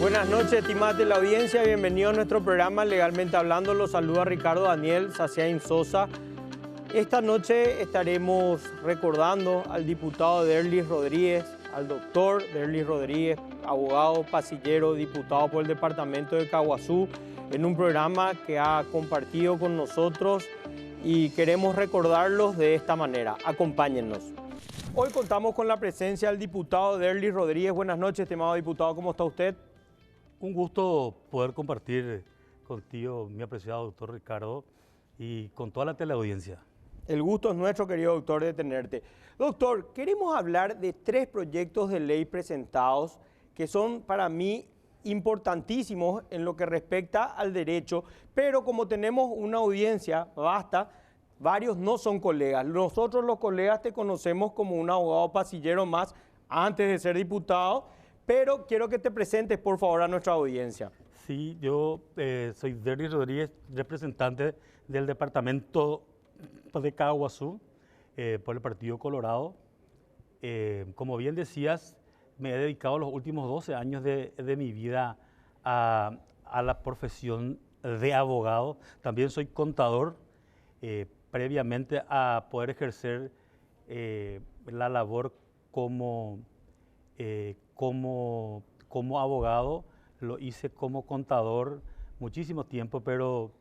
Buenas noches, estimada de la audiencia. Bienvenidos a nuestro programa Legalmente Hablando. Los saluda Ricardo Daniel Saciain Sosa. Esta noche estaremos recordando al diputado Derlis Rodríguez, al doctor Derlis Rodríguez, abogado pasillero, diputado por el departamento de Caguazú, en un programa que ha compartido con nosotros y queremos recordarlos de esta manera. Acompáñennos. Hoy contamos con la presencia del diputado Derlis Rodríguez. Buenas noches, estimado diputado. ¿Cómo está usted? Un gusto poder compartir contigo, mi apreciado doctor Ricardo, y con toda la teleaudiencia. El gusto es nuestro, querido doctor, de tenerte. Doctor, queremos hablar de 3 proyectos de ley presentados que son para mí importantísimos en lo que respecta al derecho, pero como tenemos una audiencia vasta, varios no son colegas. Nosotros los colegas te conocemos como un abogado pasillero más antes de ser diputado, pero quiero que te presentes, por favor, a nuestra audiencia. Sí, yo soy Derlis Rodríguez, representante del departamento de Caguazú por el Partido Colorado. Como bien decías, me he dedicado los últimos 12 años de mi vida a la profesión de abogado. También soy contador, previamente a poder ejercer la labor como abogado. Lo hice como contador muchísimo tiempo, pero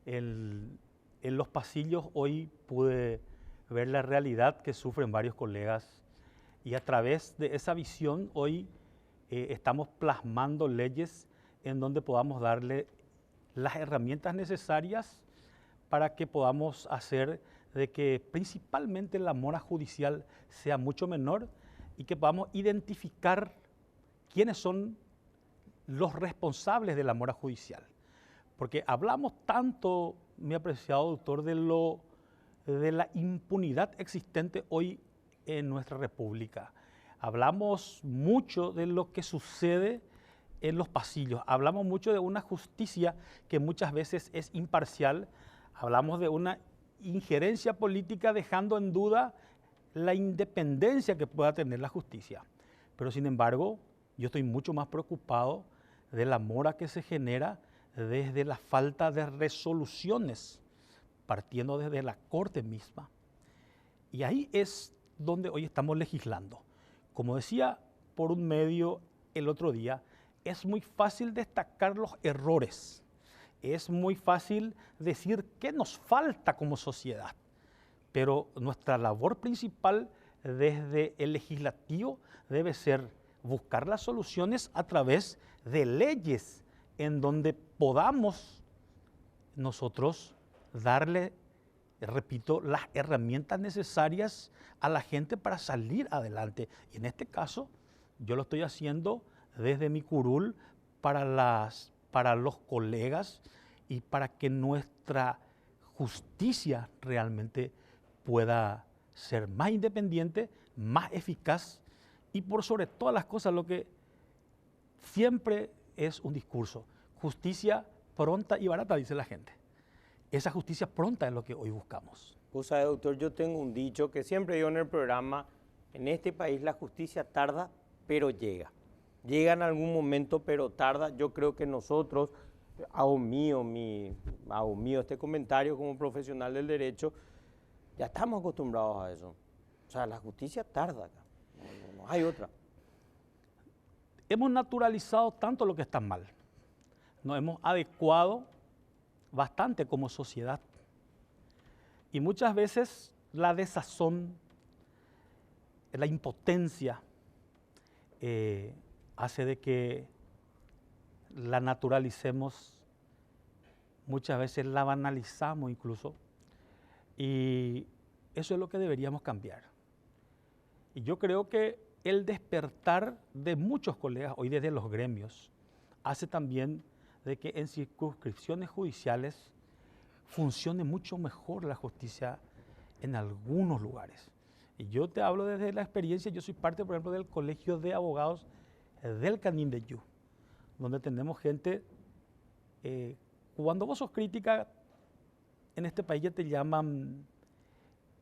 en los pasillos hoy pude ver la realidad que sufren varios colegas y a través de esa visión hoy estamos plasmando leyes en donde podamos darle las herramientas necesarias para que podamos hacer de que principalmente la mora judicial sea mucho menor y que podamos identificar quiénes son los responsables de la mora judicial. Porque hablamos tanto, mi apreciado doctor, de la impunidad existente hoy en nuestra república. Hablamos mucho de lo que sucede en los pasillos. Hablamos mucho de una justicia que muchas veces es imparcial. Hablamos de una injerencia política dejando en duda la independencia que pueda tener la justicia. Pero sin embargo, yo estoy mucho más preocupado de la mora que se genera desde la falta de resoluciones, partiendo desde la Corte misma. Y ahí es donde hoy estamos legislando. Como decía por un medio el otro día, es muy fácil destacar los errores. Es muy fácil decir qué nos falta como sociedad. Pero nuestra labor principal desde el legislativo debe ser buscar las soluciones a través de leyes en donde podamos nosotros darle, repito, las herramientas necesarias a la gente para salir adelante. Y en este caso, yo lo estoy haciendo desde mi curul para los colegas y para que nuestra justicia realmente pueda ser más independiente, más eficaz y por sobre todas las cosas lo que siempre es un discurso. Justicia pronta y barata, dice la gente. Esa justicia pronta es lo que hoy buscamos. Vos sabés, doctor, yo tengo un dicho que siempre digo en el programa: en este país la justicia tarda, pero llega. Llega en algún momento, pero tarda. Yo creo que nosotros, hago mío este comentario como profesional del derecho, ya estamos acostumbrados a eso. O sea, la justicia tarda acá. No hay otra. Hemos naturalizado tanto lo que está mal. Nos hemos adecuado bastante como sociedad. Y muchas veces la desazón, la impotencia, hace de que la naturalicemos, muchas veces la banalizamos incluso. Y eso es lo que deberíamos cambiar. Y yo creo que el despertar de muchos colegas hoy desde los gremios hace también de que en circunscripciones judiciales funcione mucho mejor la justicia en algunos lugares. Y yo te hablo desde la experiencia. Yo soy parte, por ejemplo, del Colegio de Abogados del Canindeyú, donde tenemos gente, cuando vos sos crítica, en este país ya te llaman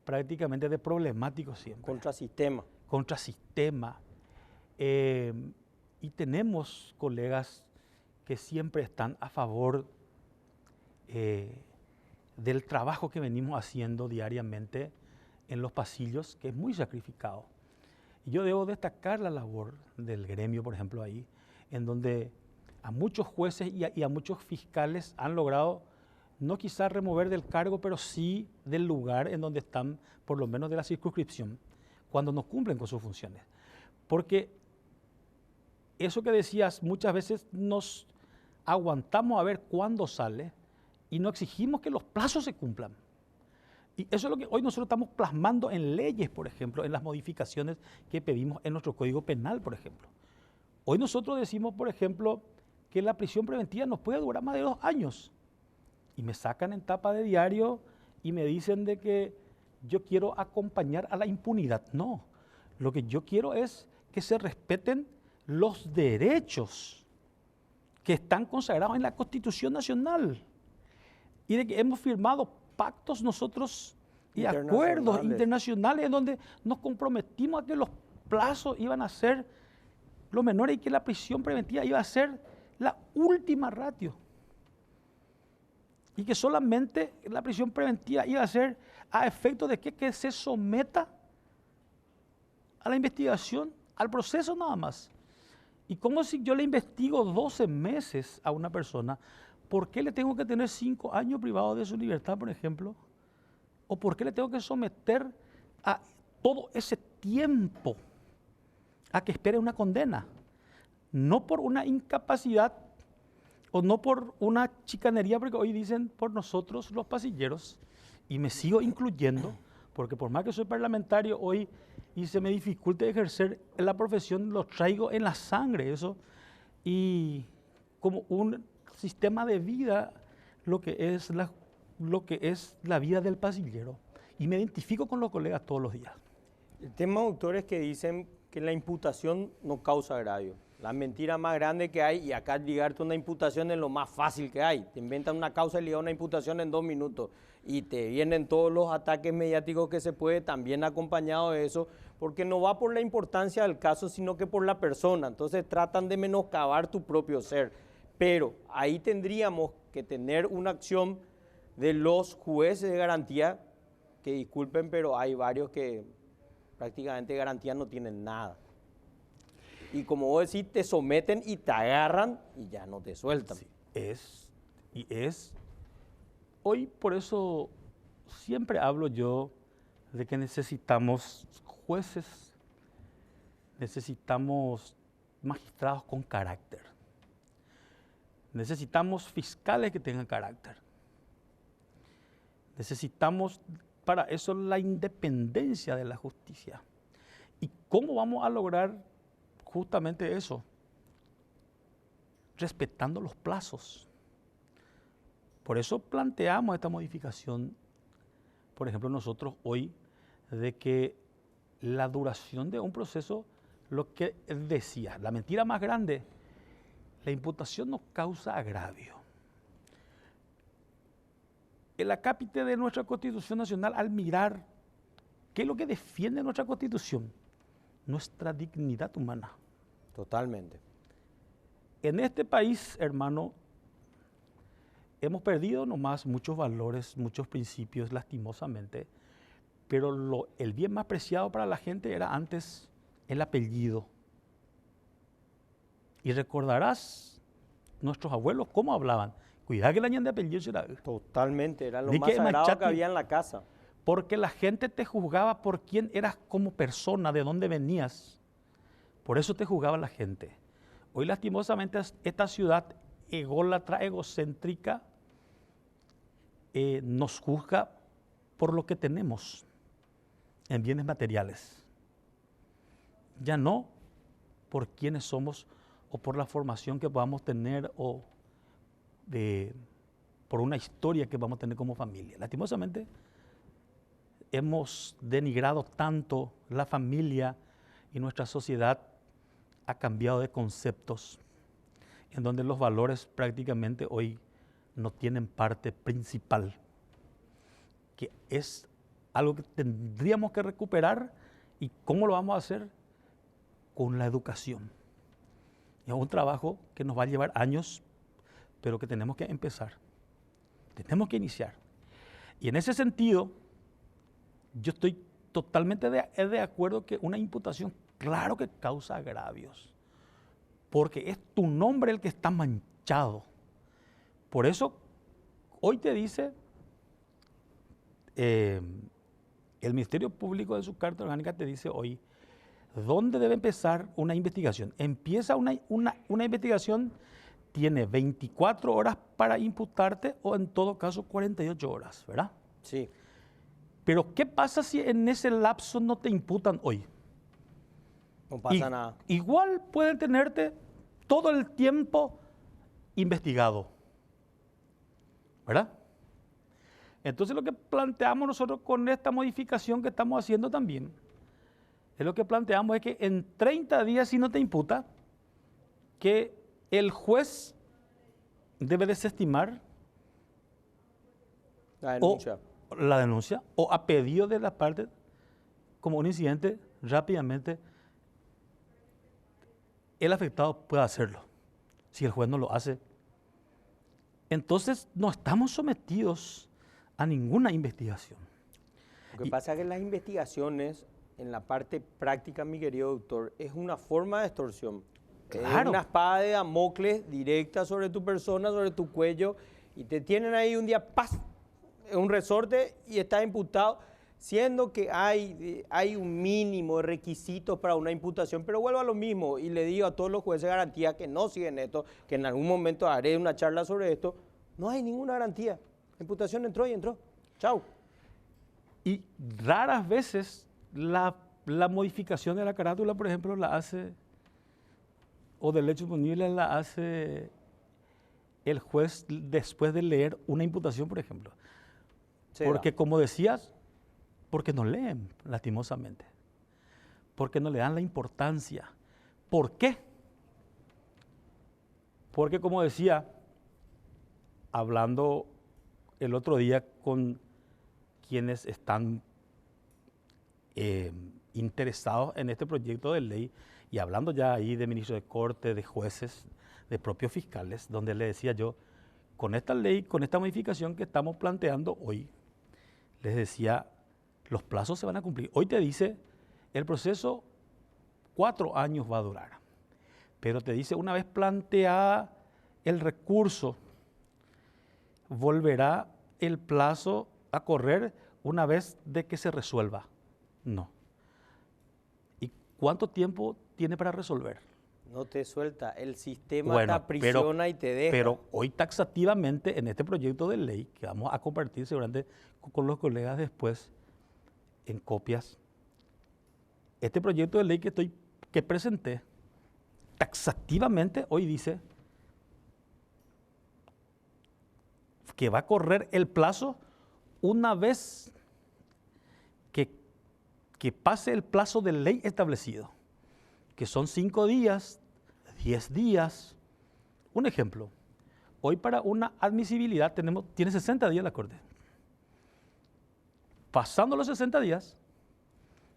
prácticamente de problemático siempre. Contrasistema. Contrasistema. Y tenemos colegas que siempre están a favor del trabajo que venimos haciendo diariamente en los pasillos, que es muy sacrificado. Y yo debo destacar la labor del gremio, por ejemplo, ahí, en donde a muchos jueces y a muchos fiscales han logrado no quizás remover del cargo, pero sí del lugar en donde están, por lo menos de la circunscripción, cuando no cumplen con sus funciones. Porque eso que decías, muchas veces nos aguantamos a ver cuándo sale y no exigimos que los plazos se cumplan. Y eso es lo que hoy nosotros estamos plasmando en leyes, por ejemplo, en las modificaciones que pedimos en nuestro Código Penal, por ejemplo. Hoy nosotros decimos, por ejemplo, que la prisión preventiva no puede durar más de 2 años. Y me sacan en tapa de diario y me dicen de que yo quiero acompañar a la impunidad. No, lo que yo quiero es que se respeten los derechos que están consagrados en la Constitución Nacional y de que hemos firmado pactos nosotros y acuerdos internacionales en donde nos comprometimos a que los plazos iban a ser los menores y que la prisión preventiva iba a ser la última ratio. Y que solamente la prisión preventiva iba a ser a efecto de que se someta a la investigación, al proceso nada más. Y como si yo le investigo 12 meses a una persona, ¿por qué le tengo que tener 5 años privado de su libertad, por ejemplo? ¿O por qué le tengo que someter a todo ese tiempo a que espere una condena? No por una incapacidad o no por una chicanería, porque hoy dicen por nosotros los pasilleros, y me sigo incluyendo, porque por más que soy parlamentario hoy y se me dificulte ejercer la profesión, lo traigo en la sangre eso, y como un sistema de vida, lo que es la vida del pasillero. Y me identifico con los colegas todos los días. El tema de autores que dicen que la imputación no causa agravio. La mentira más grande que hay, y acá ligarte una imputación es lo más fácil que hay. Te inventan una causa y ligan una imputación en 2 minutos. Y te vienen todos los ataques mediáticos que se puede, también acompañado de eso, porque no va por la importancia del caso, sino que por la persona. Entonces tratan de menoscabar tu propio ser. Pero ahí tendríamos que tener una acción de los jueces de garantía, que disculpen, pero hay varios que prácticamente de garantía no tienen nada. Y como vos decís, te someten y te agarran y ya no te sueltan. Sí, hoy por eso siempre hablo yo de que necesitamos jueces, necesitamos magistrados con carácter, necesitamos fiscales que tengan carácter, necesitamos para eso la independencia de la justicia. ¿Y cómo vamos a lograr justamente eso? Respetando los plazos. Por eso planteamos esta modificación, por ejemplo, nosotros hoy, de que la duración de un proceso, lo que decía, la mentira más grande, la imputación no causa agravio. El acápite de nuestra Constitución Nacional, al mirar qué es lo que defiende nuestra Constitución, nuestra dignidad humana. Totalmente. En este país, hermano, hemos perdido nomás muchos valores, muchos principios, lastimosamente, pero el bien más preciado para la gente era antes el apellido. Y recordarás nuestros abuelos cómo hablaban. Cuidado que la ñan de apellido será. Totalmente, era lo más sagrado que había en la casa. Porque la gente te juzgaba por quién eras como persona, de dónde venías. Por eso te juzgaba la gente. Hoy lastimosamente esta ciudad ególatra, egocéntrica, nos juzga por lo que tenemos en bienes materiales. Ya no por quiénes somos o por la formación que podamos tener o por una historia que vamos a tener como familia. Lastimosamente hemos denigrado tanto la familia y nuestra sociedad ha cambiado de conceptos en donde los valores prácticamente hoy no tienen parte principal, que es algo que tendríamos que recuperar. ¿Y cómo lo vamos a hacer? Con la educación. Es un trabajo que nos va a llevar años, pero que tenemos que empezar. Tenemos que iniciar. Y en ese sentido, yo estoy totalmente de acuerdo que una imputación, claro que causa agravios, porque es tu nombre el que está manchado. Por eso, hoy te dice el Ministerio Público de su Carta Orgánica, te dice hoy, ¿dónde debe empezar una investigación? Empieza una investigación, tiene 24 horas para imputarte o en todo caso 48 horas, ¿verdad? Sí. Pero ¿qué pasa si en ese lapso no te imputan hoy? No pasa nada. Igual pueden tenerte todo el tiempo investigado, ¿verdad? Entonces lo que planteamos nosotros con esta modificación que estamos haciendo también, es lo que planteamos es que en 30 días si no te imputa, que el juez debe desestimar la denuncia o a pedido de la parte, como un incidente, rápidamente el afectado puede hacerlo. Si el juez no lo hace, entonces no estamos sometidos a ninguna investigación. Lo que pasa es que las investigaciones, en la parte práctica, mi querido doctor, es una forma de extorsión. Claro. Es una espada de Damocles directa sobre tu persona, sobre tu cuello, y te tienen ahí un día, ¡paz!, un resorte y estás imputado, siendo que hay un mínimo de requisitos para una imputación, pero vuelvo a lo mismo y le digo a todos los jueces de garantía que no siguen esto, que en algún momento haré una charla sobre esto, no hay ninguna garantía. La imputación entró y entró. Chau. Y raras veces la modificación de la carátula, por ejemplo, la hace, o del hecho punible la hace el juez después de leer una imputación, por ejemplo. Porque como decías, porque no leen, lastimosamente. Porque no le dan la importancia. ¿Por qué? Porque como decía, hablando el otro día con quienes están interesados en este proyecto de ley y hablando ya ahí de ministros de corte, de jueces, de propios fiscales, donde le decía yo, con esta ley, con esta modificación que estamos planteando hoy, les decía, los plazos se van a cumplir. Hoy te dice, el proceso 4 años va a durar, pero te dice, una vez planteada el recurso, volverá el plazo a correr una vez de que se resuelva. No. ¿Y cuánto tiempo tiene para resolver? No te suelta, el sistema te aprisiona y te deja. Pero hoy taxativamente en este proyecto de ley, que vamos a compartir seguramente con los colegas después en copias, este proyecto de ley que presenté, taxativamente hoy dice que va a correr el plazo una vez que pase el plazo de ley establecido, que son 5 días, 10 días. Un ejemplo, hoy para una admisibilidad tiene 60 días la Corte. Pasando los 60 días,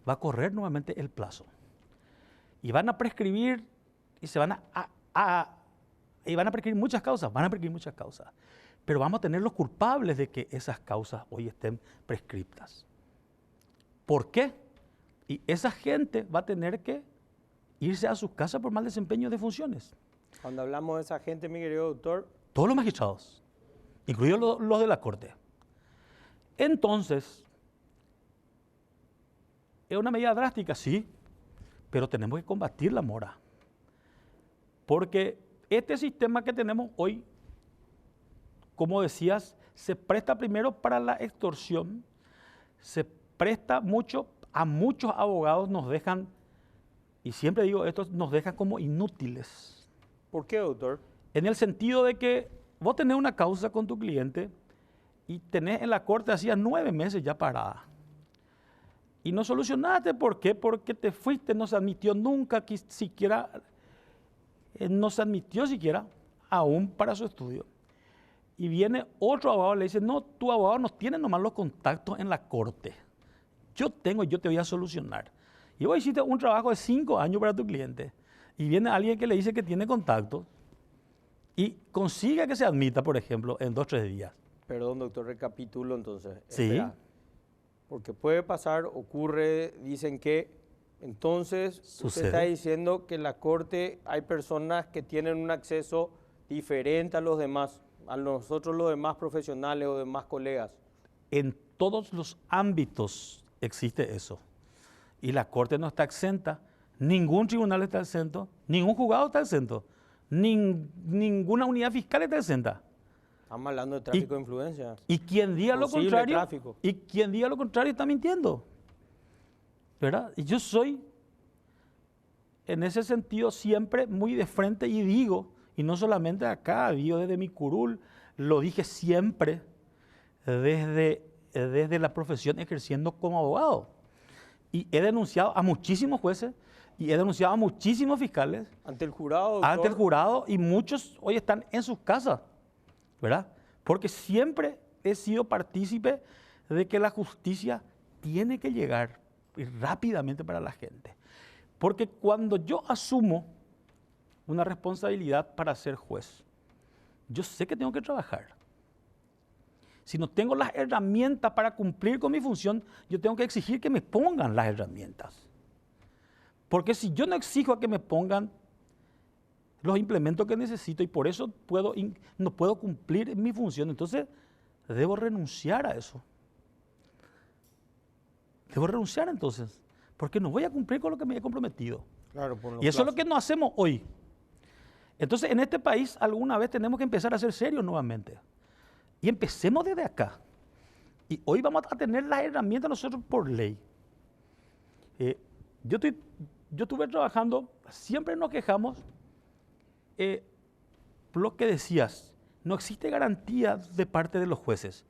va a correr nuevamente el plazo. Y van a prescribir, y van a prescribir muchas causas, pero vamos a tener los culpables de que esas causas hoy estén prescriptas. ¿Por qué? Y esa gente va a tener que irse a sus casas por mal desempeño de funciones. Cuando hablamos de esa gente, mi querido doctor, todos los magistrados, incluidos los de la Corte. Entonces, ¿es una medida drástica? Sí, pero tenemos que combatir la mora. Porque este sistema que tenemos hoy, como decías, se presta primero para la extorsión, se presta mucho, a muchos abogados nos dejan, y siempre digo esto, nos dejan como inútiles. ¿Por qué, doctor? En el sentido de que vos tenés una causa con tu cliente y tenés en la corte hacía 9 meses ya parada. Y no solucionaste, ¿por qué? Porque te fuiste, no se admitió nunca siquiera, aún para su estudio. Y viene otro abogado y le dice, no, tu abogado no tiene nomás los contactos en la corte. Yo te voy a solucionar. Y vos hiciste un trabajo de 5 años para tu cliente. y viene alguien que le dice que tiene contacto y consigue que se admita, por ejemplo, en 2 o 3 días. Perdón, doctor, recapitulo entonces. Sí. Espera. Porque puede pasar, ocurre, dicen que entonces usted Sucede. está diciendo que en la corte hay personas que tienen un acceso diferente a los demás, a nosotros los demás profesionales o demás colegas. En todos los ámbitos existe eso. Y la Corte no está exenta, ningún tribunal está exento, ningún juzgado está exento, ninguna unidad fiscal está exenta. Estamos hablando de tráfico de influencia. Y quien diga lo Posible contrario, tráfico. y quien diga lo contrario está mintiendo. ¿Verdad? Y yo soy, en ese sentido, siempre muy de frente y digo, y no solamente acá, digo desde mi curul, lo dije siempre desde la profesión ejerciendo como abogado. Y he denunciado a muchísimos jueces y he denunciado a muchísimos fiscales Ante el jurado, doctor. ante el jurado, y muchos hoy están en sus casas, ¿verdad? Porque siempre he sido partícipe de que la justicia tiene que llegar rápidamente para la gente. Porque cuando yo asumo una responsabilidad para ser juez, yo sé que tengo que trabajar. Si no tengo las herramientas para cumplir con mi función, yo tengo que exigir que me pongan las herramientas. Porque si yo no exijo a que me pongan los implementos que necesito y por eso no puedo cumplir mi función, entonces debo renunciar a eso. Debo renunciar entonces, porque no voy a cumplir con lo que me he comprometido. Claro, por los Y eso es lo plazos. que no hacemos hoy. Entonces, en este país alguna vez tenemos que empezar a ser serios nuevamente. Y empecemos desde acá. Y hoy vamos a tener las herramientas nosotros por ley. Yo estuve trabajando, siempre nos quejamos, lo que decías, no existe garantía de parte de los jueces.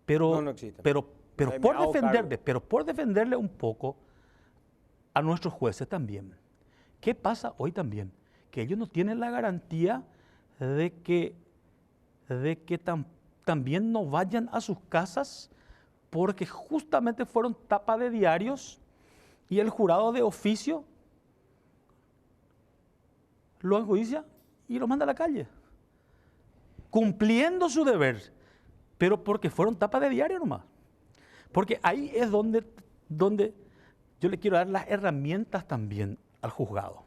Pero, No existe. pero Me por hago defenderle, cargo. pero por defenderle un poco a nuestros jueces también. ¿Qué pasa hoy también? Que ellos no tienen la garantía de que también no vayan a sus casas porque justamente fueron tapa de diarios y el jurado de oficio lo enjuicia y lo manda a la calle, cumpliendo su deber, pero porque fueron tapa de diario nomás. Porque ahí es donde yo le quiero dar las herramientas también al juzgado.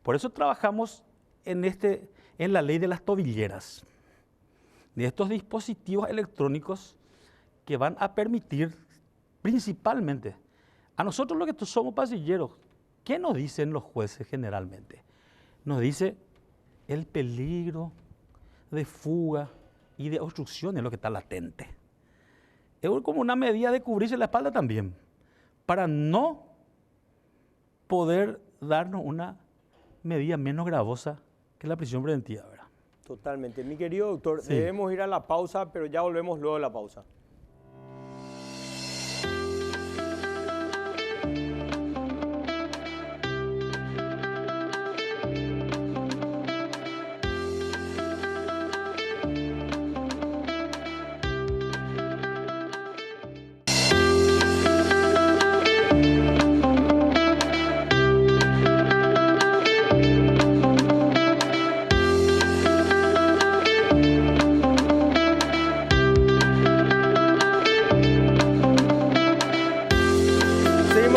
Por eso trabajamos en la ley de las tobilleras, de estos dispositivos electrónicos que van a permitir principalmente a nosotros los que somos pasilleros. ¿Qué nos dicen los jueces generalmente? Nos dice el peligro de fuga y de obstrucción es lo que está latente. Es como una medida de cubrirse la espalda también, para no poder darnos una medida menos gravosa que la prisión preventiva, ¿verdad? Totalmente. Mi querido doctor, Sí. debemos ir a la pausa, pero ya volvemos luego de la pausa.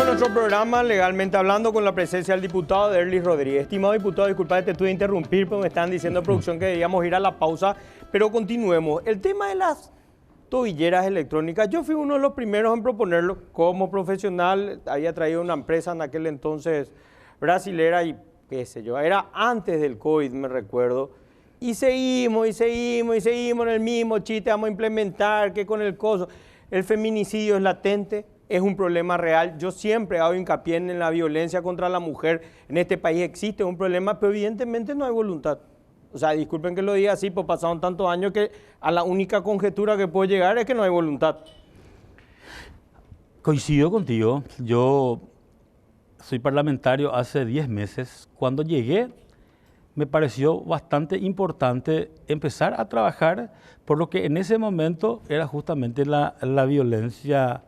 Nuestro programa Legalmente Hablando con la presencia del diputado Derlis Rodríguez. Estimado diputado, disculpa que te tuve que interrumpir, pero me están diciendo producción que debíamos ir a la pausa, pero continuemos. El tema de las tobilleras electrónicas, yo fui uno de los primeros en proponerlo como profesional, había traído una empresa en aquel entonces brasilera y qué sé yo, era antes del COVID, me recuerdo, y seguimos en el mismo chiste, vamos a implementar que con el coso, el feminicidio es latente. Es un problema real. Yo siempre hago hincapié en la violencia contra la mujer. En este país existe un problema, pero evidentemente no hay voluntad. O sea, disculpen que lo diga así, pues pasaron tantos años que a la única conjetura que puedo llegar es que no hay voluntad. Coincido contigo. Yo soy parlamentario hace 10 meses. Cuando llegué, me pareció bastante importante empezar a trabajar por lo que en ese momento era justamente la violencia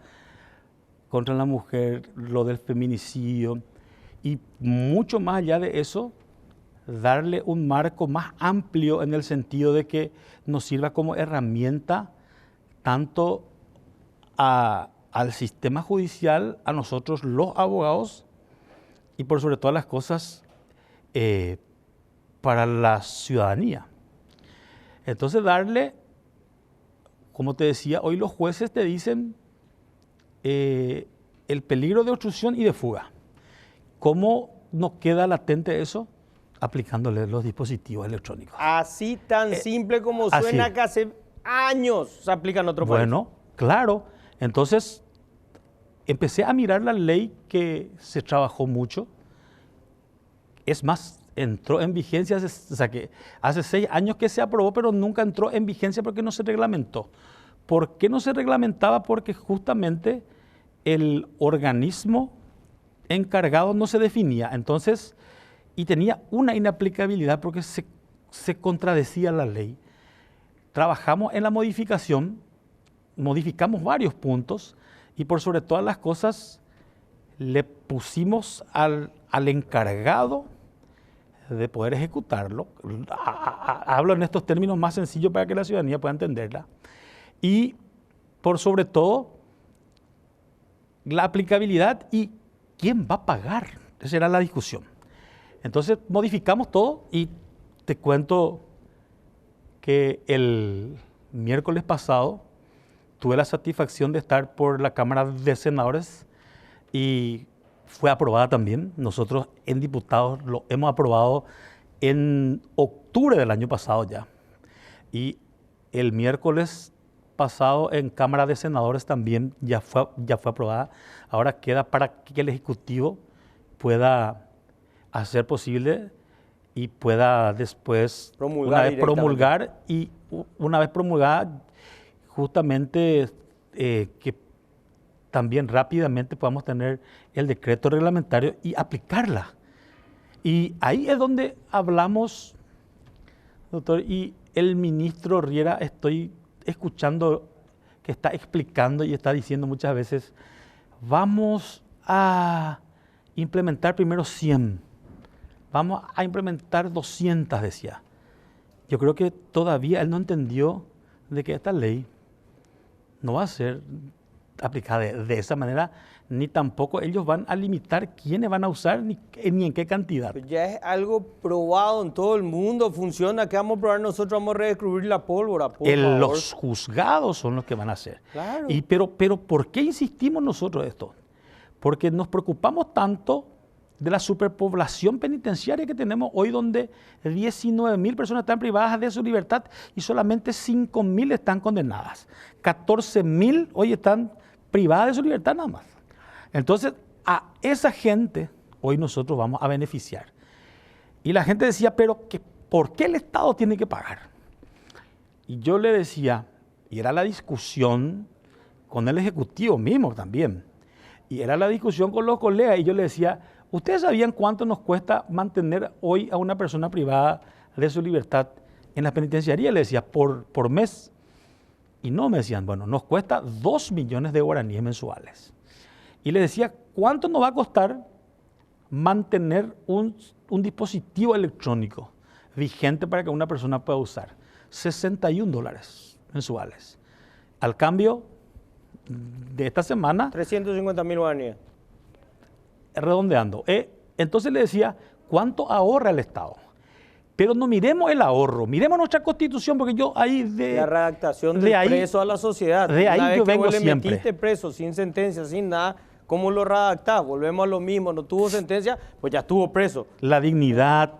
contra la mujer, lo del feminicidio, y mucho más allá de eso, darle un marco más amplio en el sentido de que nos sirva como herramienta tanto al sistema judicial, a nosotros los abogados y por sobre todas las cosas para la ciudadanía. Entonces darle, como te decía, hoy los jueces te dicen el peligro de obstrucción y de fuga. ¿Cómo nos queda latente eso? Aplicándole los dispositivos electrónicos. Así tan simple como suena, así. que hace años se aplica en otro país. Bueno, claro. Entonces, empecé a mirar la ley que se trabajó mucho. Es más, entró en vigencia, o sea que hace 6 años que se aprobó, pero nunca entró en vigencia porque no se reglamentó. ¿Por qué no se reglamentaba? Porque justamente el organismo encargado no se definía. Entonces, y tenía una inaplicabilidad porque se contradecía la ley. Trabajamos en la modificación, modificamos varios puntos y por sobre todas las cosas le pusimos al encargado de poder ejecutarlo. Hablo en estos términos más sencillos para que la ciudadanía pueda entenderla. Y por sobre todo, la aplicabilidad y quién va a pagar. Esa era la discusión. Entonces modificamos todo y te cuento que el miércoles pasado tuve la satisfacción de estar por la Cámara de Senadores y fue aprobada también. Nosotros en diputados lo hemos aprobado en octubre del año pasado ya. Y el miércoles pasado en Cámara de Senadores también ya fue aprobada. Ahora queda para que el Ejecutivo pueda hacer posible y pueda después promulgar y una vez promulgada justamente que también rápidamente podamos tener el decreto reglamentario y aplicarla. Y ahí es donde hablamos, doctor, y el ministro Riera estoy escuchando que está explicando y está diciendo muchas veces, vamos a implementar primero 100, vamos a implementar 200, decía. Yo creo que todavía él no entendió de que esta ley no va a ser aplicada de esa manera, ni tampoco ellos van a limitar quiénes van a usar ni en qué cantidad. Ya es algo probado en todo el mundo, funciona. ¿Qué vamos a probar nosotros? Vamos a redescubrir la pólvora, por favor. Los juzgados son los que van a hacer. Claro. Pero ¿por qué insistimos nosotros esto? Porque nos preocupamos tanto de la superpoblación penitenciaria que tenemos hoy, donde 19.000 personas están privadas de su libertad y solamente 5.000 están condenadas. 14.000 hoy están privadas de su libertad nada más. Entonces, a esa gente hoy nosotros vamos a beneficiar. Y la gente decía, pero ¿por qué el Estado tiene que pagar? Y yo le decía, y era la discusión con el Ejecutivo mismo también, y era la discusión con los colegas, y yo le decía, ¿ustedes sabían cuánto nos cuesta mantener hoy a una persona privada de su libertad en la penitenciaría? Le decía, por mes. Y no, me decían, bueno, nos cuesta 2 millones de guaraníes mensuales. Y le decía, ¿cuánto nos va a costar mantener un dispositivo electrónico vigente para que una persona pueda usar? $61 mensuales. Al cambio de esta semana... 350.000 guaraníes. Redondeando. Entonces le decía, ¿cuánto ahorra el Estado? Pero no miremos el ahorro, miremos nuestra Constitución, porque yo ahí la redactación del preso a la sociedad. De ahí yo vengo siempre. Le metiste preso, sin sentencia, sin nada, ¿cómo lo redactás? Volvemos a lo mismo, no tuvo sentencia, pues ya estuvo preso. La dignidad,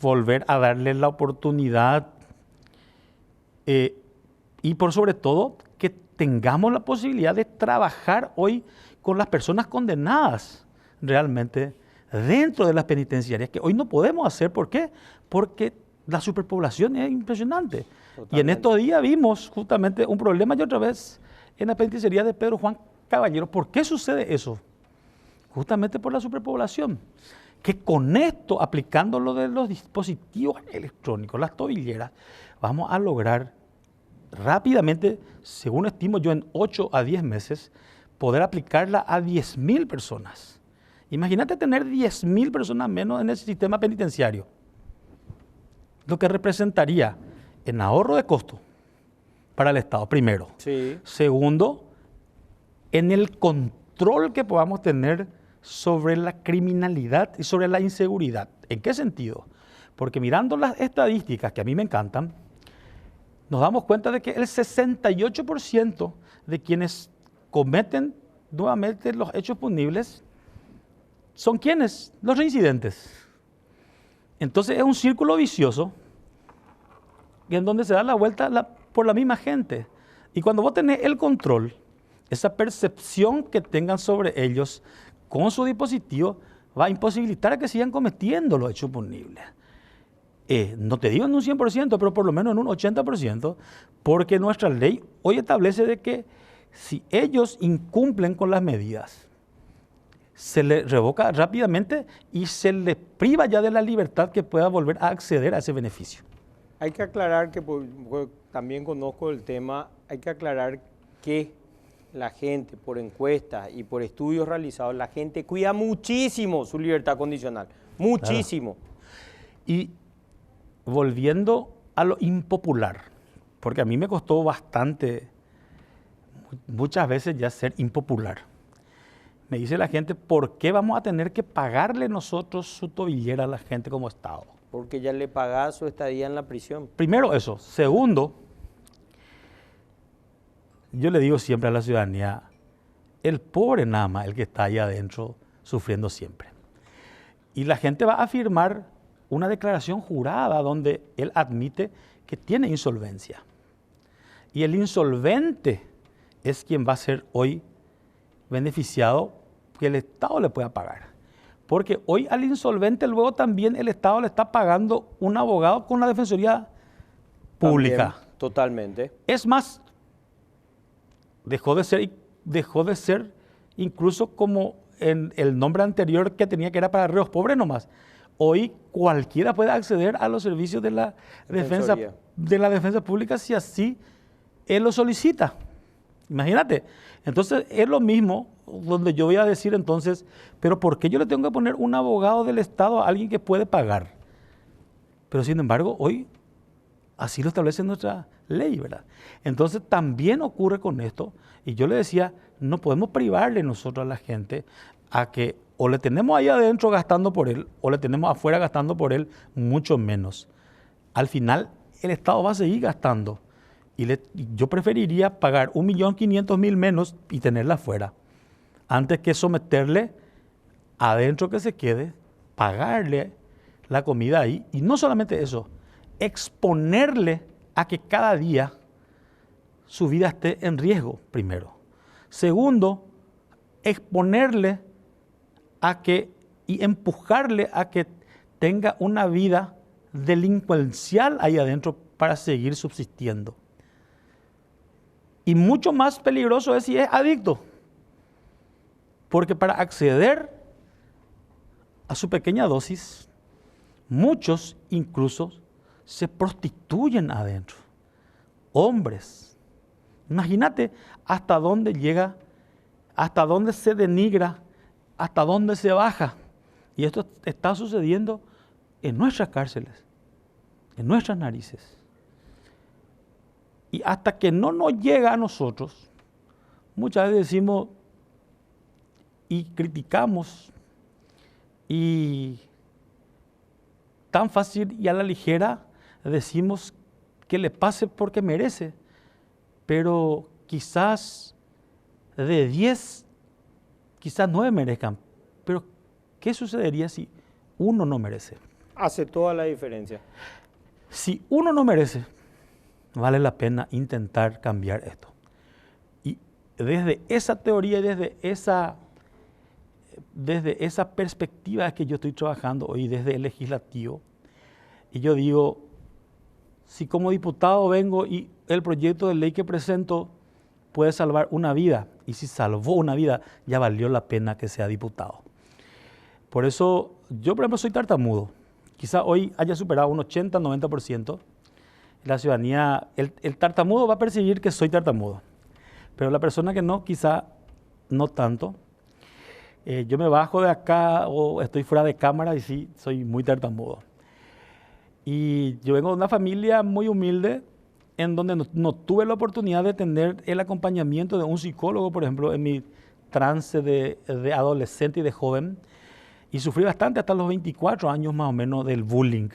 volver a darle la oportunidad y por sobre todo que tengamos la posibilidad de trabajar hoy con las personas condenadas realmente dentro de las penitenciarias, que hoy no podemos hacer. ¿Por qué? Porque la superpoblación es impresionante. Totalmente. Y en estos días vimos justamente un problema y otra vez en la penitenciaría de Pedro Juan Caballero. ¿Por qué sucede eso? Justamente por la superpoblación. Que con esto, aplicando lo de los dispositivos electrónicos, las tobilleras, vamos a lograr rápidamente, según estimo yo, en 8 a 10 meses, poder aplicarla a 10.000 personas. Imagínate tener 10.000 personas menos en el sistema penitenciario, lo que representaría en ahorro de costo para el Estado, primero. Sí. Segundo, en el control que podamos tener sobre la criminalidad y sobre la inseguridad. ¿En qué sentido? Porque mirando las estadísticas, que a mí me encantan, nos damos cuenta de que el 68% de quienes cometen nuevamente los hechos punibles son ¿quiénes? Los reincidentes. Entonces es un círculo vicioso en donde se da la vuelta por la misma gente. Y cuando vos tenés el control, esa percepción que tengan sobre ellos con su dispositivo va a imposibilitar que sigan cometiendo los hechos punibles. No te digo en un 100%, pero por lo menos en un 80%, porque nuestra ley hoy establece de que si ellos incumplen con las medidas, se les revoca rápidamente y se les priva ya de la libertad que pueda volver a acceder a ese beneficio. Hay que aclarar que, porque también conozco el tema, hay que aclarar que la gente, por encuestas y por estudios realizados, la gente cuida muchísimo su libertad condicional, muchísimo. Claro. Y volviendo a lo impopular, porque a mí me costó bastante, muchas veces ya ser impopular. Me dice la gente, ¿por qué vamos a tener que pagarle nosotros su tobillera a la gente como Estado? Porque ya le pagás su estadía en la prisión. Primero eso. Segundo, yo le digo siempre a la ciudadanía, el pobre nada más, el que está ahí adentro sufriendo siempre. Y la gente va a firmar una declaración jurada donde él admite que tiene insolvencia. Y el insolvente es quien va a ser hoy beneficiado que el Estado le pueda pagar. Porque hoy al insolvente luego también el Estado le está pagando un abogado con la Defensoría Pública. También, totalmente. Es más, dejó de ser incluso como en el nombre anterior que tenía, que era para reos pobres nomás. Hoy cualquiera puede acceder a los servicios de la defensa pública si así él lo solicita. Imagínate. Entonces es lo mismo donde yo voy a decir entonces, pero ¿por qué yo le tengo que poner un abogado del Estado a alguien que puede pagar? Pero sin embargo, hoy así lo establece nuestra ley, ¿verdad? Entonces también ocurre con esto, y yo le decía, no podemos privarle nosotros a la gente a que o le tenemos ahí adentro gastando por él, o le tenemos afuera gastando por él, mucho menos. Al final, el Estado va a seguir gastando. Y yo preferiría pagar 1.500.000 menos y tenerla afuera, antes que someterle adentro que se quede, pagarle la comida ahí. Y no solamente eso, exponerle a que cada día su vida esté en riesgo, primero. Segundo, exponerle a que y empujarle a que tenga una vida delincuencial ahí adentro para seguir subsistiendo. Y mucho más peligroso es si es adicto. Porque para acceder a su pequeña dosis, muchos incluso se prostituyen adentro. Hombres. Imagínate hasta dónde llega, hasta dónde se denigra, hasta dónde se baja. Y esto está sucediendo en nuestras cárceles, en nuestras narices. Y hasta que no nos llega a nosotros, muchas veces decimos y criticamos y tan fácil y a la ligera decimos que le pase porque merece, pero quizás de 10, quizás 9 merezcan, pero ¿qué sucedería si uno no merece? Hace toda la diferencia. Si uno no merece, vale la pena intentar cambiar esto. Y desde esa teoría y desde esa perspectiva que yo estoy trabajando hoy desde el legislativo, y yo digo, si como diputado vengo y el proyecto de ley que presento puede salvar una vida, y si salvó una vida, ya valió la pena que sea diputado. Por eso, yo por ejemplo soy tartamudo. Quizá hoy haya superado un 80-90%. La ciudadanía, el tartamudo va a percibir que soy tartamudo, pero la persona que no, quizá no tanto. Yo me bajo de acá o estoy fuera de cámara y sí, soy muy tartamudo. Y yo vengo de una familia muy humilde en donde no tuve la oportunidad de tener el acompañamiento de un psicólogo, por ejemplo, en mi trance de adolescente y de joven. Y sufrí bastante hasta los 24 años más o menos del bullying,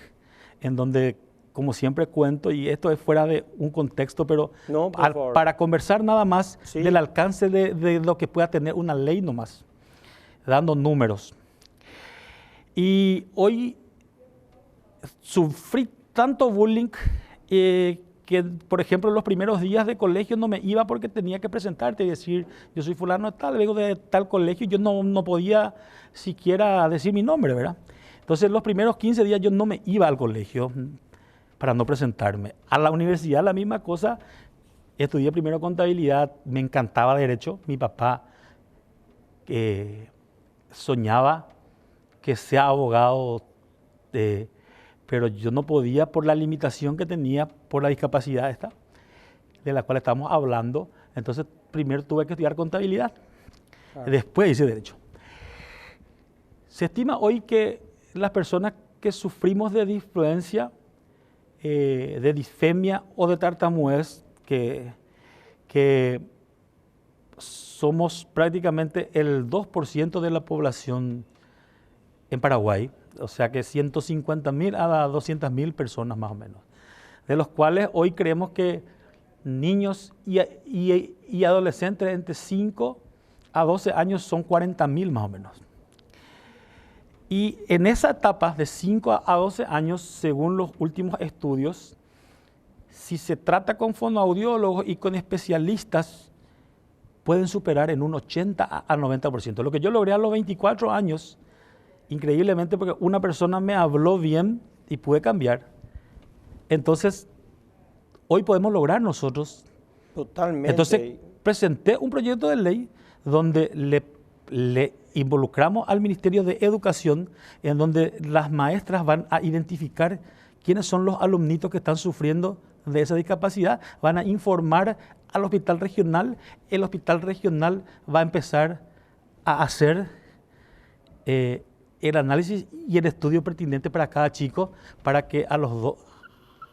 en donde, como siempre cuento, y esto es fuera de un contexto, pero No, por favor. para conversar nada más Sí. del alcance de lo que pueda tener una ley nomás, dando números. Y hoy sufrí tanto bullying que, por ejemplo, los primeros días de colegio no me iba porque tenía que presentarte y decir, yo soy fulano de tal, vengo de tal colegio, y yo no podía siquiera decir mi nombre, ¿verdad? Entonces, los primeros 15 días yo no me iba al colegio para no presentarme. A la universidad la misma cosa, estudié primero contabilidad, me encantaba derecho, mi papá soñaba que sea abogado, pero yo no podía por la limitación que tenía, por la discapacidad esta, de la cual estamos hablando. Entonces, primero tuve que estudiar contabilidad, después hice derecho. Se estima hoy que las personas que sufrimos de disfluencia, de disfemia o de tartamudez, que somos prácticamente el 2% de la población en Paraguay, o sea que 150.000 a 200.000 personas más o menos, de los cuales hoy creemos que niños y adolescentes entre 5 a 12 años son 40.000 más o menos. Y en esa etapa de 5 a 12 años, según los últimos estudios, si se trata con fonoaudiólogos y con especialistas, pueden superar en un 80 a 90%. Lo que yo logré a los 24 años, increíblemente, porque una persona me habló bien y pude cambiar. Entonces, hoy podemos lograr nosotros. Totalmente. Entonces, presenté un proyecto de ley donde le involucramos al Ministerio de Educación, en donde las maestras van a identificar quiénes son los alumnitos que están sufriendo de esa discapacidad, van a informar al hospital regional, el hospital regional va a empezar a hacer el análisis y el estudio pertinente para cada chico, para que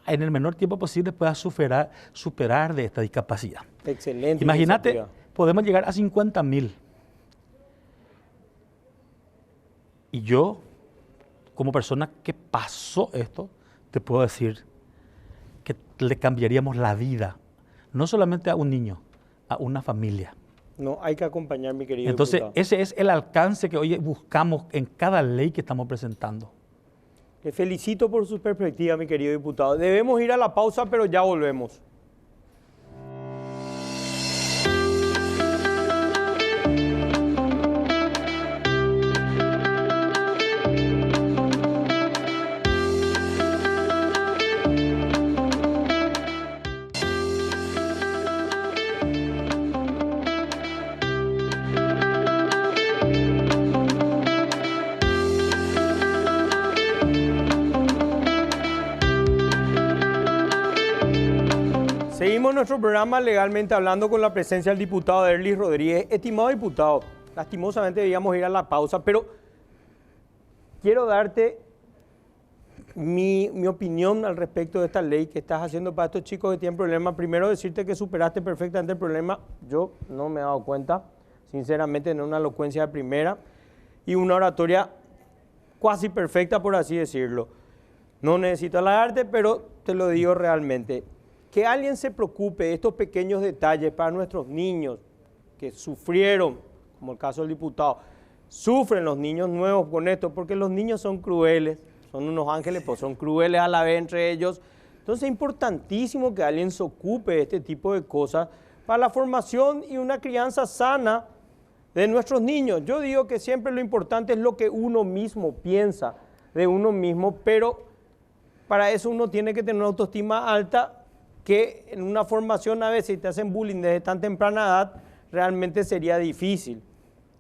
en el menor tiempo posible pueda superar de esta discapacidad. Excelente. Imagínate, iniciativa. podemos llegar a 50.000. Y yo, como persona que pasó esto, te puedo decir que le cambiaríamos la vida, no solamente a un niño, a una familia. No, hay que acompañar, mi querido Entonces, diputado. ese es el alcance que hoy buscamos en cada ley que estamos presentando. Te felicito por su perspectiva, mi querido diputado. Debemos ir a la pausa, pero ya volvemos. Seguimos nuestro programa Legalmente Hablando con la presencia del diputado Derlis Rodríguez. Estimado diputado, lastimosamente debíamos ir a la pausa, pero quiero darte mi opinión al respecto de esta ley que estás haciendo para estos chicos que tienen problemas. Primero decirte que superaste perfectamente el problema. Yo no me he dado cuenta, sinceramente, en una elocuencia de primera y una oratoria casi perfecta, por así decirlo. No necesito halagarte, pero te lo digo realmente. Que alguien se preocupe de estos pequeños detalles para nuestros niños que sufrieron, como el caso del diputado, sufren los niños nuevos con esto, porque los niños son crueles, son unos ángeles, pues son crueles a la vez entre ellos. Entonces es importantísimo que alguien se ocupe de este tipo de cosas para la formación y una crianza sana de nuestros niños. Yo digo que siempre lo importante es lo que uno mismo piensa de uno mismo, pero para eso uno tiene que tener una autoestima alta, que en una formación a veces, si te hacen bullying desde tan temprana edad, realmente sería difícil.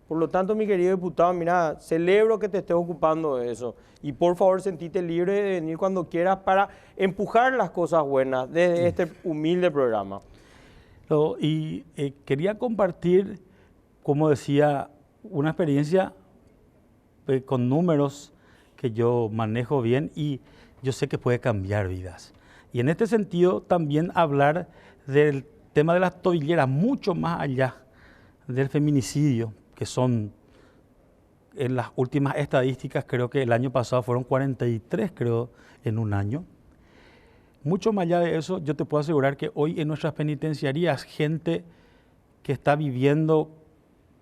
Por lo tanto, mi querido diputado, mira, celebro que te estés ocupando de eso. Y por favor, sentite libre de venir cuando quieras para empujar las cosas buenas desde este humilde programa. Quería compartir, como decía una experiencia con números que yo manejo bien y yo sé que puede cambiar vidas. Y en este sentido también hablar del tema de las tobilleras, mucho más allá del feminicidio, que son, en las últimas estadísticas, creo que el año pasado fueron 43, creo, en un año. Mucho más allá de eso, yo te puedo asegurar que hoy en nuestras penitenciarías, gente que está viviendo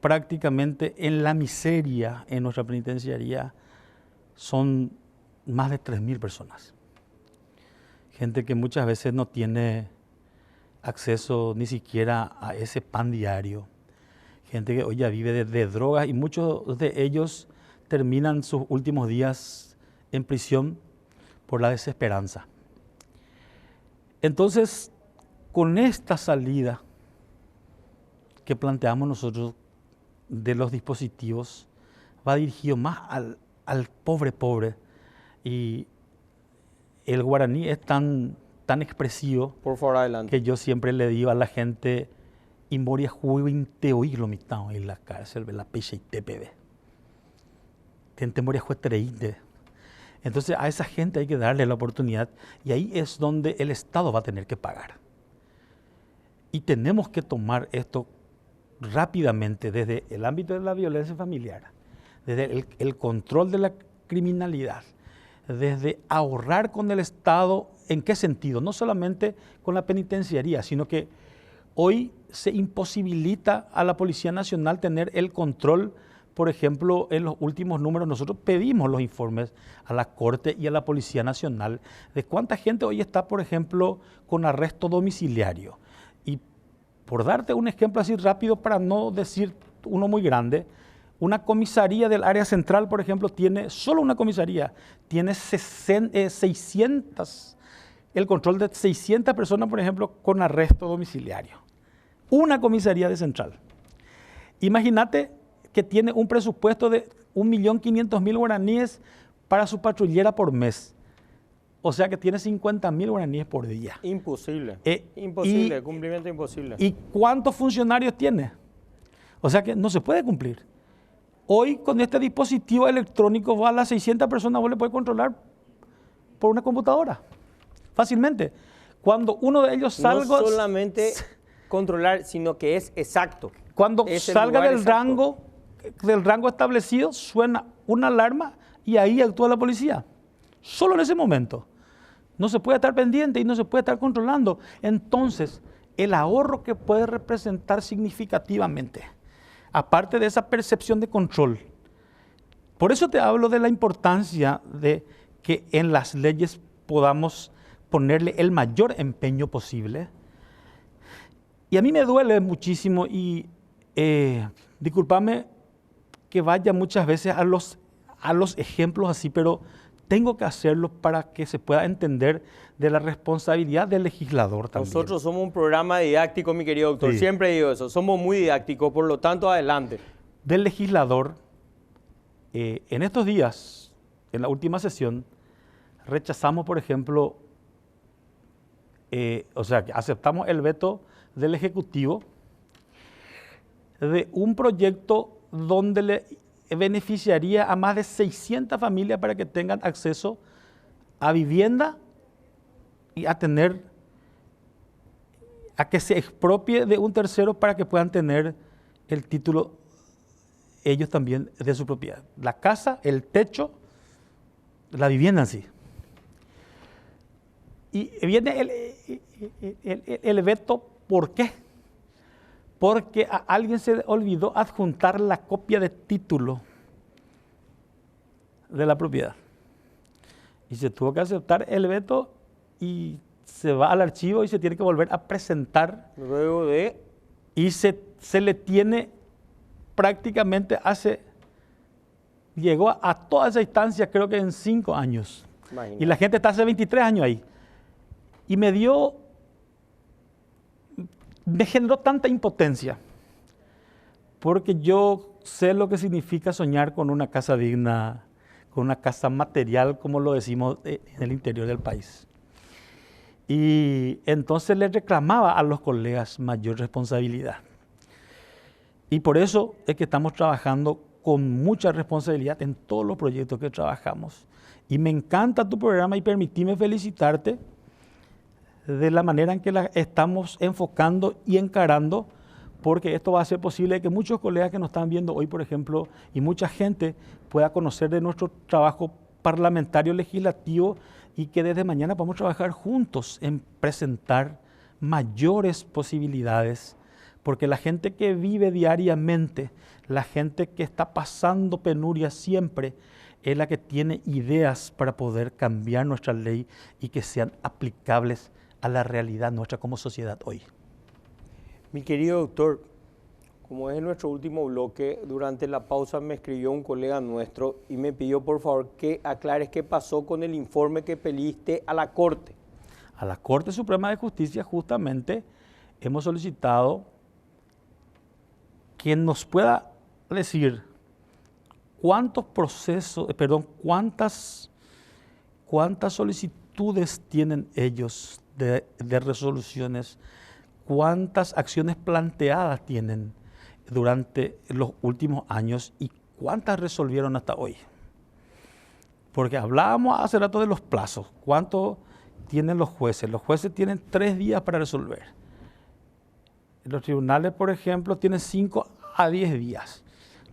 prácticamente en la miseria en nuestra penitenciaría, son más de 3.000 personas. Gente que muchas veces no tiene acceso ni siquiera a ese pan diario. Gente que hoy ya vive de drogas y muchos de ellos terminan sus últimos días en prisión por la desesperanza. Entonces, con esta salida que planteamos nosotros de los dispositivos, va dirigido más al pobre. Y el guaraní es tan expresivo. Por favor, adelante. Que yo siempre le digo a la gente, y moria juinte oír lo mitad en la cárcel, la pecha y TPB. Tente moria juetereíte. Entonces a esa gente hay que darle la oportunidad y ahí es donde el Estado va a tener que pagar. Y tenemos que tomar esto rápidamente desde el ámbito de la violencia familiar, desde el control de la criminalidad, desde ahorrar con el Estado. ¿En qué sentido? No solamente con la penitenciaría, sino que hoy se imposibilita a la Policía Nacional tener el control. Por ejemplo, en los últimos números nosotros pedimos los informes a la Corte y a la Policía Nacional de cuánta gente hoy está, por ejemplo, con arresto domiciliario. Y por darte un ejemplo así rápido, para no decir uno muy grande, una comisaría del área central, por ejemplo, solo una comisaría, tiene 600, el control de 600 personas, por ejemplo, con arresto domiciliario. Una comisaría de central. Imagínate que tiene un presupuesto de 1.500.000 guaraníes para su patrullera por mes. O sea que tiene 50.000 guaraníes por día. Imposible. Imposible, cumplimiento imposible. ¿Y cuántos funcionarios tiene? O sea que no se puede cumplir. Hoy con este dispositivo electrónico a las 600 personas vos le puedes controlar por una computadora. Fácilmente. Cuando uno de ellos salga... No solamente controlar, sino que es exacto. Cuando salga del rango establecido, suena una alarma y ahí actúa la policía. Solo en ese momento. No se puede estar pendiente y no se puede estar controlando. Entonces, el ahorro que puede representar significativamente, aparte de esa percepción de control. Por eso te hablo de la importancia de que en las leyes podamos ponerle el mayor empeño posible. Y a mí me duele muchísimo y discúlpame que vaya muchas veces a los ejemplos así, pero tengo que hacerlo para que se pueda entender de la responsabilidad del legislador también. Nosotros somos un programa didáctico, mi querido doctor. Sí. Siempre digo eso, somos muy didácticos, por lo tanto, adelante. Del legislador, en estos días, en la última sesión, rechazamos, por ejemplo, aceptamos el veto del Ejecutivo de un proyecto donde le beneficiaría a más de 600 familias para que tengan acceso a vivienda y a que se expropie de un tercero para que puedan tener el título ellos también de su propiedad. La casa, el techo, la vivienda en sí. Y viene el veto, ¿por qué? Porque a alguien se olvidó adjuntar la copia de título de la propiedad. Y se tuvo que aceptar el veto y se va al archivo y se tiene que volver a presentar. Luego de... Y se le tiene prácticamente llegó a toda esa instancia creo que en 5 años. Imagínate. Y la gente está hace 23 años ahí. Y me generó tanta impotencia, porque yo sé lo que significa soñar con una casa digna, con una casa material, como lo decimos en el interior del país. Y entonces le reclamaba a los colegas mayor responsabilidad. Y por eso es que estamos trabajando con mucha responsabilidad en todos los proyectos que trabajamos. Y me encanta tu programa y permitime felicitarte de la manera en que la estamos enfocando y encarando, porque esto va a hacer posible que muchos colegas que nos están viendo hoy, por ejemplo, y mucha gente pueda conocer de nuestro trabajo parlamentario legislativo y que desde mañana podamos trabajar juntos en presentar mayores posibilidades, porque la gente que vive diariamente, la gente que está pasando penuria siempre, es la que tiene ideas para poder cambiar nuestra ley y que sean aplicables a la realidad nuestra como sociedad hoy. Mi querido doctor, como es nuestro último bloque, durante la pausa me escribió un colega nuestro y me pidió por favor que aclares qué pasó con el informe que pediste a la Corte. A la Corte Suprema de Justicia justamente hemos solicitado que nos pueda decir cuántas solicitudes tienen ellos de resoluciones, cuántas acciones planteadas tienen durante los últimos años y cuántas resolvieron hasta hoy. Porque hablábamos hace rato de los plazos, cuánto tienen los jueces. Los jueces tienen 3 días para resolver. Los tribunales, por ejemplo, tienen 5 a 10 días.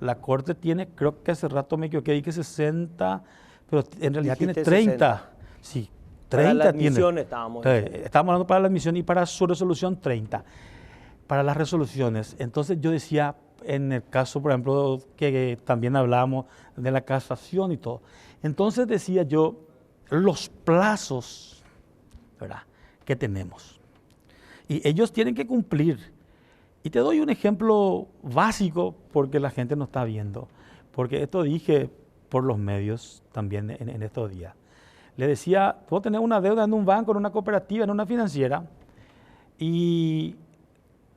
La Corte tiene, creo que hace rato me equivoqué, dije 60, pero en realidad tiene 30. 60. Sí, 30 para la tiene. admisión estábamos hablando para la admisión y para su resolución 30. Para las resoluciones. Entonces yo decía, en el caso, por ejemplo, que también hablábamos de la casación y todo. Entonces decía yo, los plazos, ¿verdad?, que tenemos. Y ellos tienen que cumplir. Y te doy un ejemplo básico porque la gente no está viendo. Porque esto dije por los medios también en estos días. Le decía, puedo tener una deuda en un banco, en una cooperativa, en una financiera, y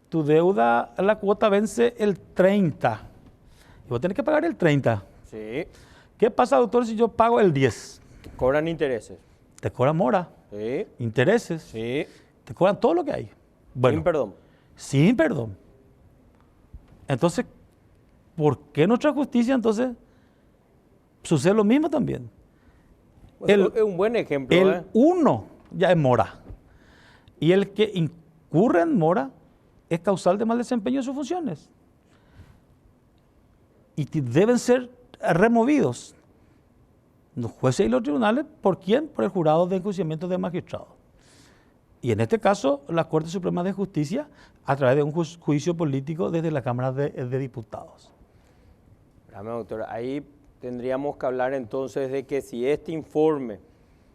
tu deuda, la cuota vence el 30. Y vos tenés que pagar el 30. Sí. ¿Qué pasa, doctor, si yo pago el 10? Te cobran intereses. Te cobran mora. Sí. Intereses. Sí. Te cobran todo lo que hay. Bueno, sin perdón. Sin perdón. Entonces, ¿por qué nuestra justicia entonces sucede lo mismo también? Es un buen ejemplo. El 1 ya es mora. Y el que incurre en mora es causal de mal desempeño de sus funciones. Y deben ser removidos los jueces y los tribunales. ¿Por quién? Por el jurado de enjuiciamiento de magistrados. Y en este caso, la Corte Suprema de Justicia, a través de un juicio político desde la Cámara de Diputados. Dame, doctor, ahí tendríamos que hablar entonces de que si este informe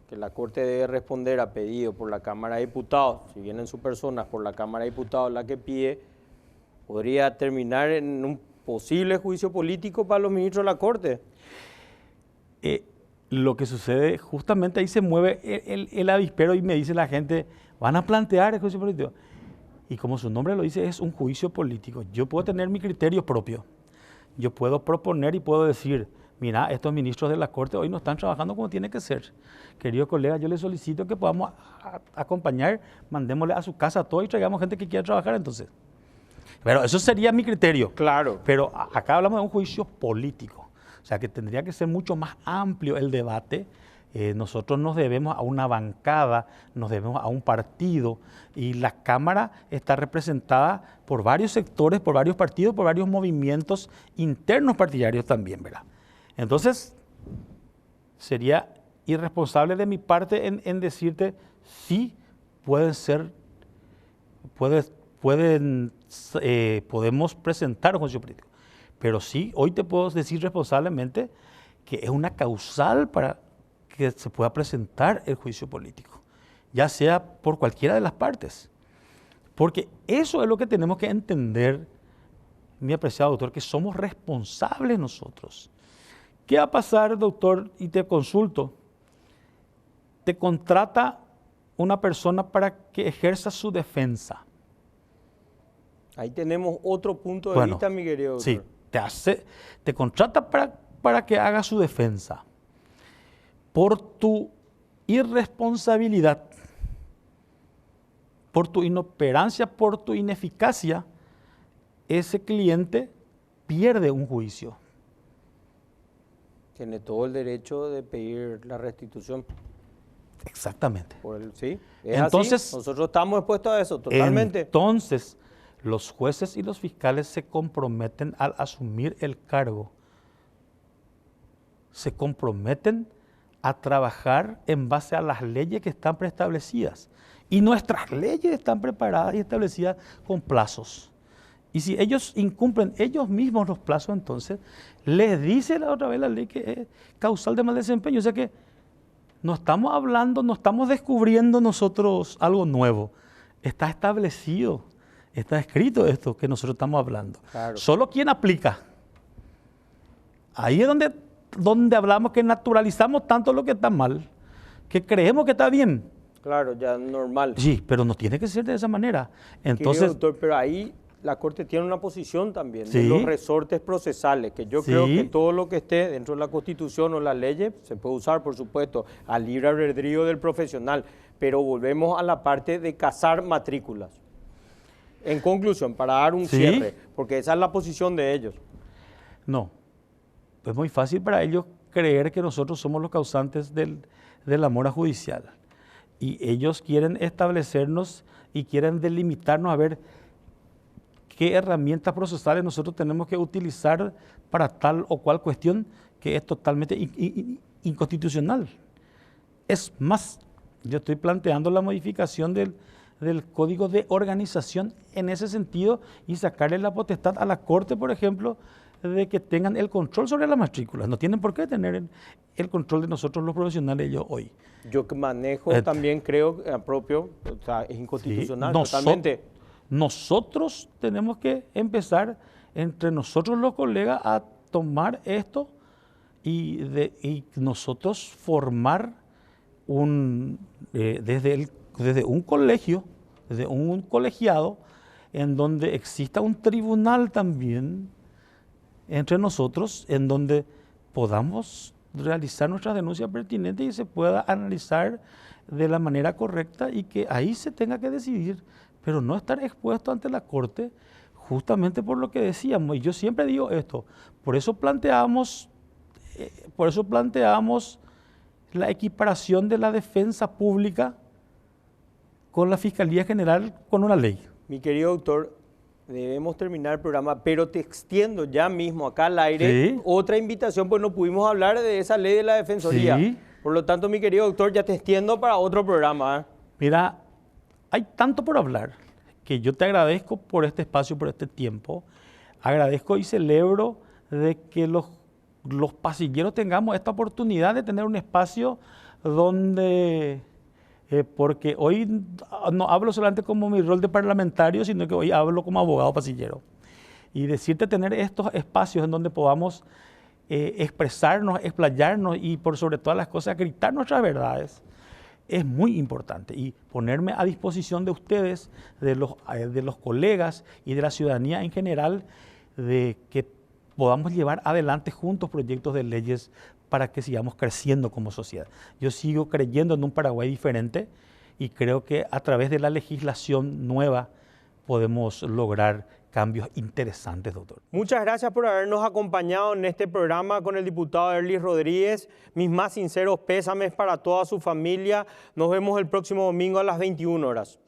que la Corte debe responder a pedido por la Cámara de Diputados, si vienen sus personas por la Cámara de Diputados la que pide, podría terminar en un posible juicio político para los ministros de la Corte. Lo que sucede, justamente ahí se mueve el avispero y me dice la gente, van a plantear el juicio político. Y como su nombre lo dice, es un juicio político. Yo puedo tener mi criterio propio. Yo puedo proponer y puedo decir, mira, estos ministros de la Corte hoy no están trabajando como tiene que ser. Querido colega, yo les solicito que podamos acompañar, mandémosle a su casa a todos y traigamos gente que quiera trabajar entonces. Pero eso sería mi criterio. Claro. Pero acá hablamos de un juicio político. O sea, que tendría que ser mucho más amplio el debate. Nosotros nos debemos a una bancada, nos debemos a un partido y la Cámara está representada por varios sectores, por varios partidos, por varios movimientos internos partidarios también, ¿verdad? Entonces, sería irresponsable de mi parte en decirte sí podemos presentar un juicio político. Pero sí, hoy te puedo decir responsablemente que es una causal para que se pueda presentar el juicio político, ya sea por cualquiera de las partes. Porque eso es lo que tenemos que entender, mi apreciado doctor, que somos responsables nosotros. ¿Qué va a pasar, doctor? Y te consulto. Te contrata una persona para que ejerza su defensa. Ahí tenemos otro punto de vista, mi querido doctor. Sí, te contrata para que haga su defensa. Por tu irresponsabilidad, por tu inoperancia, por tu ineficacia, ese cliente pierde un juicio. Tiene todo el derecho de pedir la restitución. Exactamente. Sí, es Entonces, así. Nosotros estamos expuestos a eso, totalmente. Entonces, los jueces y los fiscales se comprometen al asumir el cargo. Se comprometen a trabajar en base a las leyes que están preestablecidas. Y nuestras leyes están preparadas y establecidas con plazos. Y si ellos incumplen ellos mismos los plazos, entonces les dice la otra vez la ley que es causal de mal desempeño. O sea que no estamos hablando, no estamos descubriendo nosotros algo nuevo. Está establecido, está escrito esto que nosotros estamos hablando. Claro. Solo quien aplica. Ahí es donde hablamos que naturalizamos tanto lo que está mal, que creemos que está bien. Claro, ya normal. Sí, pero no tiene que ser de esa manera. Entonces, querido doctor, pero ahí la Corte tiene una posición también sí, de los resortes procesales, que yo sí, creo que todo lo que esté dentro de la Constitución o las leyes se puede usar, por supuesto, al libre albedrío del profesional, pero volvemos a la parte de casar matrículas. En conclusión, para dar un sí, cierre, porque esa es la posición de ellos. No, es muy fácil para ellos creer que nosotros somos los causantes de la mora judicial. Y ellos quieren establecernos y quieren delimitarnos a ver qué herramientas procesales nosotros tenemos que utilizar para tal o cual cuestión que es totalmente inconstitucional. Es más, yo estoy planteando la modificación del Código de Organización en ese sentido y sacarle la potestad a la Corte, por ejemplo, de que tengan el control sobre las matrículas. No tienen por qué tener el control de nosotros los profesionales ellos hoy. Yo que manejo también creo propio, o sea, es inconstitucional, sí, totalmente. Nosotros tenemos que empezar entre nosotros los colegas a tomar esto y nosotros formar desde un colegio, desde un colegiado, en donde exista un tribunal también entre nosotros, en donde podamos realizar nuestras denuncias pertinentes y se pueda analizar de la manera correcta y que ahí se tenga que decidir, pero no estar expuesto ante la Corte justamente por lo que decíamos. Y yo siempre digo esto, por eso planteamos la equiparación de la defensa pública con la Fiscalía General con una ley. Mi querido doctor, debemos terminar el programa, pero te extiendo ya mismo acá al aire sí, otra invitación, pues no pudimos hablar de esa ley de la Defensoría. Sí. Por lo tanto, mi querido doctor, ya te extiendo para otro programa, ¿eh? Mira, hay tanto por hablar que yo te agradezco por este espacio, por este tiempo. Agradezco y celebro de que los pasilleros tengamos esta oportunidad de tener un espacio donde, porque hoy no hablo solamente como mi rol de parlamentario, sino que hoy hablo como abogado pasillero. Y decirte tener estos espacios en donde podamos expresarnos, explayarnos y por sobre todas las cosas gritar nuestras verdades es muy importante. Y ponerme a disposición de ustedes, de los colegas y de la ciudadanía en general, de que podamos llevar adelante juntos proyectos de leyes para que sigamos creciendo como sociedad. Yo sigo creyendo en un Paraguay diferente y creo que a través de la legislación nueva podemos lograr cambios interesantes, doctor. Muchas gracias por habernos acompañado en este programa con el diputado Derlis Rodríguez. Mis más sinceros pésames para toda su familia. Nos vemos el próximo domingo a las 21 horas.